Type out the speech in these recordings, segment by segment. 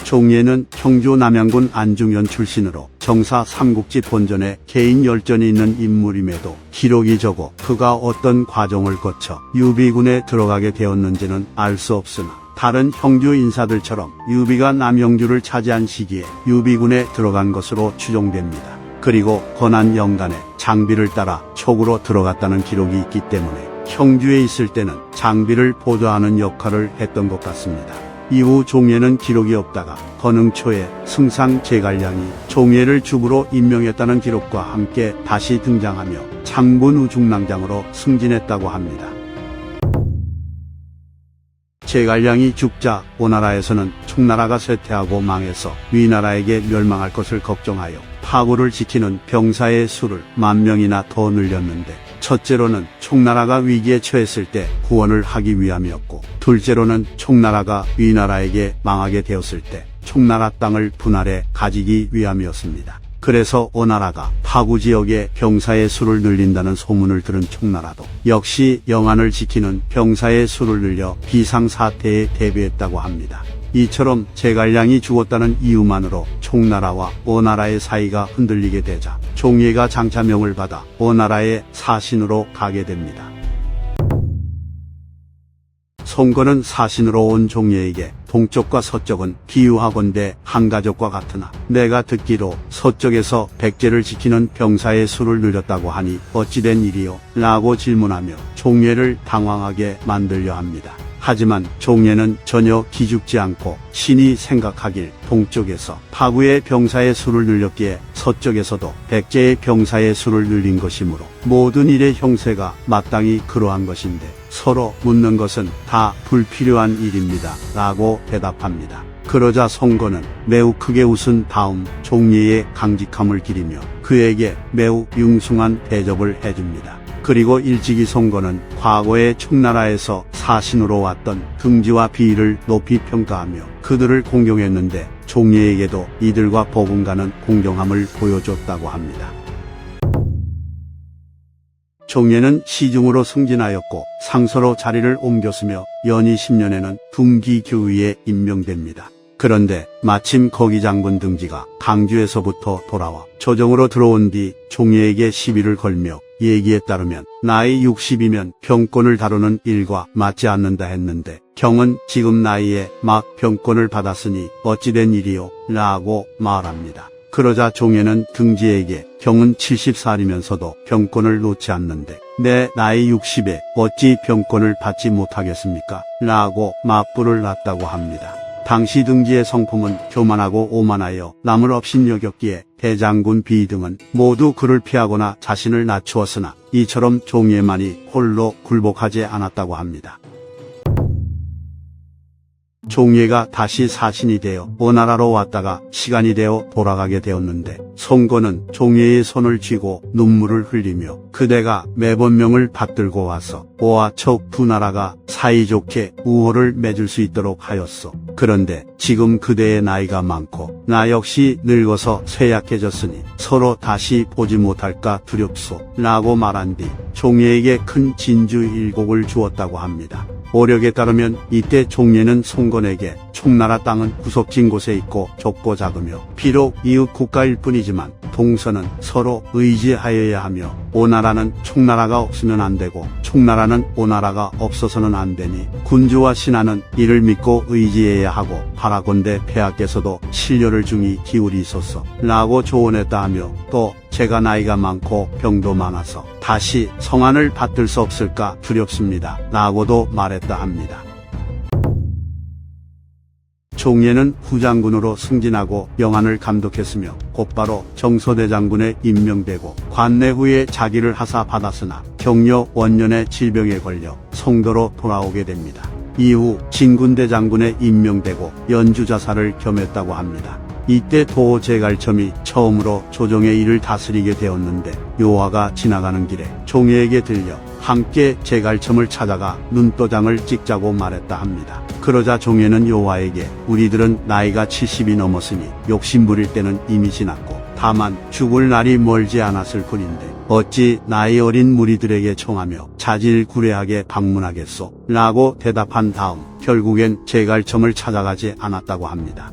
종예는 청주 남양군 안중현 출신으로 정사 삼국지 본전에 개인 열전이 있는 인물임에도 기록이 적어 그가 어떤 과정을 거쳐 유비군에 들어가게 되었는지는 알 수 없으나 다른 형주 인사들처럼 유비가 남영주를 차지한 시기에 유비군에 들어간 것으로 추정됩니다. 그리고 건한 영간에 장비를 따라 촉으로 들어갔다는 기록이 있기 때문에 형주에 있을 때는 장비를 보좌하는 역할을 했던 것 같습니다. 이후 종예는 기록이 없다가 건흥초에 승상 제갈량이 종예를 주부로 임명했다는 기록과 함께 다시 등장하며 장군 우중랑장으로 승진했다고 합니다. 제갈량이 죽자 오나라에서는 총나라가 쇠퇴하고 망해서 위나라에게 멸망할 것을 걱정하여 파고를 지키는 병사의 수를 10,000명이나 더 늘렸는데, 첫째로는 총나라가 위기에 처했을 때 구원을 하기 위함이었고, 둘째로는 총나라가 위나라에게 망하게 되었을 때 총나라 땅을 분할해 가지기 위함이었습니다. 그래서 오나라가 파구 지역에 병사의 수를 늘린다는 소문을 들은 총나라도 역시 영안을 지키는 병사의 수를 늘려 비상사태에 대비했다고 합니다. 이처럼 제갈량이 죽었다는 이유만으로 총나라와 오나라의 사이가 흔들리게 되자 종예가 장차명을 받아 오나라의 사신으로 가게 됩니다. 송건은 사신으로 온 종예에게 동쪽과 서쪽은 비유하건대 한 가족과 같으나 내가 듣기로 서쪽에서 백제를 지키는 병사의 수를 늘렸다고 하니 어찌된 일이요? 라고 질문하며 종예를 당황하게 만들려 합니다. 하지만 종예는 전혀 기죽지 않고 신이 생각하길 동쪽에서 파구의 병사의 수를 늘렸기에 서쪽에서도 백제의 병사의 수를 늘린 것이므로 모든 일의 형세가 마땅히 그러한 것인데 서로 묻는 것은 다 불필요한 일입니다. 라고 대답합니다. 그러자 송건은 매우 크게 웃은 다음 종예의 강직함을 기리며 그에게 매우 융숭한 대접을 해줍니다. 그리고 일찍이 송건은 과거의 총나라에서 사신으로 왔던 긍지와 비위를 높이 평가하며 그들을 공경했는데 종예에게도 이들과 버금가는 공경함을 보여줬다고 합니다. 종예는 시중으로 승진하였고 상서로 자리를 옮겼으며 연희 10년에는 둥기교위에 임명됩니다. 그런데 마침 거기장군 등지가 강주에서부터 돌아와 조정으로 들어온 뒤 종예에게 시비를 걸며 얘기에 따르면 나이 60이면 병권을 다루는 일과 맞지 않는다 했는데 경은 지금 나이에 막 병권을 받았으니 어찌된 일이요? 라고 말합니다. 그러자 종예는 등지에게 경은 70살이면서도 병권을 놓지 않는데 내 나이 60에 어찌 병권을 받지 못하겠습니까? 라고 맞불을 놨다고 합니다. 당시 등지의 성품은 교만하고 오만하여 남을 업신여겼기에 대장군 비 등은 모두 그를 피하거나 자신을 낮추었으나 이처럼 종예만이 홀로 굴복하지 않았다고 합니다. 종예가 다시 사신이 되어 오나라로 왔다가 시간이 되어 돌아가게 되었는데 송건은 종예의 손을 쥐고 눈물을 흘리며 그대가 매번 명을 받들고 와서 오와 척 두 나라가 사이좋게 우호를 맺을 수 있도록 하였소. 그런데 지금 그대의 나이가 많고 나 역시 늙어서 쇠약해졌으니 서로 다시 보지 못할까 두렵소. 라고 말한 뒤 종예에게 큰 진주 7곡을 주었다고 합니다. 오력에 따르면 이때 종예는 송건에게 총나라 땅은 구석진 곳에 있고 좁고 작으며 비록 이웃 국가일 뿐이지만 동서는 서로 의지하여야 하며 오나라는 총나라가 없으면 안 되고 총나라는 오나라가 없어서는 안 되니 군주와 신하는 이를 믿고 의지해야 하고 바라건대 폐하께서도 신료를 중히 기울이소서. 라고 조언했다 하며 또 제가 나이가 많고 병도 많아서 다시 성안을 받들 수 없을까 두렵습니다. 라고도 말했다 합니다. 종예는 후장군으로 승진하고 영안을 감독했으며 곧바로 정서대장군에 임명되고 관내 후에 자기를 하사받았으나 경려 원년의 질병에 걸려 송도로 돌아오게 됩니다. 이후 진군대장군에 임명되고 연주자사를 겸했다고 합니다. 이때 도제갈첨이 처음으로 조정의 일을 다스리게 되었는데 요하가 지나가는 길에 종예에게 들려 함께 제갈첨을 찾아가 눈도장을 찍자고 말했다 합니다. 그러자 종예는 요하에게 우리들은 나이가 70이 넘었으니 욕심부릴 때는 이미 지났고 다만 죽을 날이 멀지 않았을 뿐인데 어찌 나이 어린 무리들에게 청하며 자질구레하게 방문하겠소? 라고 대답한 다음 결국엔 제갈첨을 찾아가지 않았다고 합니다.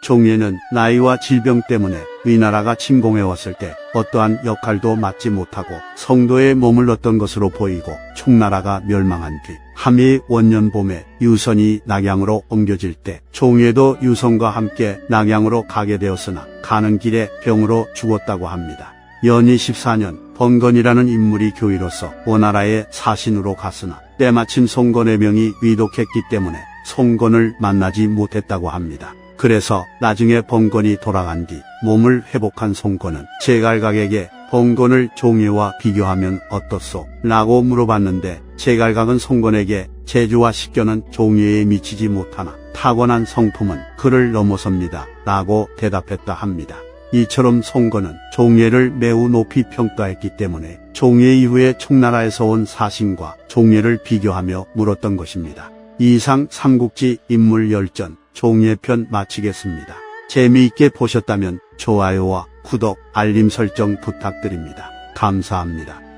종예는 나이와 질병 때문에 위나라가 침공해왔을 때 어떠한 역할도 맡지 못하고 성도에 머물렀던 것으로 보이고 총나라가 멸망한 뒤 함의 원년 봄에 유선이 낙양으로 옮겨질 때 종예도 유선과 함께 낙양으로 가게 되었으나 가는 길에 병으로 죽었다고 합니다. 연희 14년 번건이라는 인물이 교의로서 오나라의 사신으로 갔으나 때마침 송건의 명이 위독했기 때문에 송건을 만나지 못했다고 합니다. 그래서 나중에 번건이 돌아간 뒤 몸을 회복한 송건은 제갈각에게 번건을 종예와 비교하면 어떻소? 라고 물어봤는데 제갈각은 송건에게 재주와 식견은 종예에 미치지 못하나 타고난 성품은 그를 넘어섭니다. 라고 대답했다 합니다. 이처럼 송건은 종예를 매우 높이 평가했기 때문에 종예 이후에 총나라에서 온 사신과 종예를 비교하며 물었던 것입니다. 이상 삼국지 인물 열전 종예편 마치겠습니다. 재미있게 보셨다면 좋아요와 구독, 알림 설정 부탁드립니다. 감사합니다.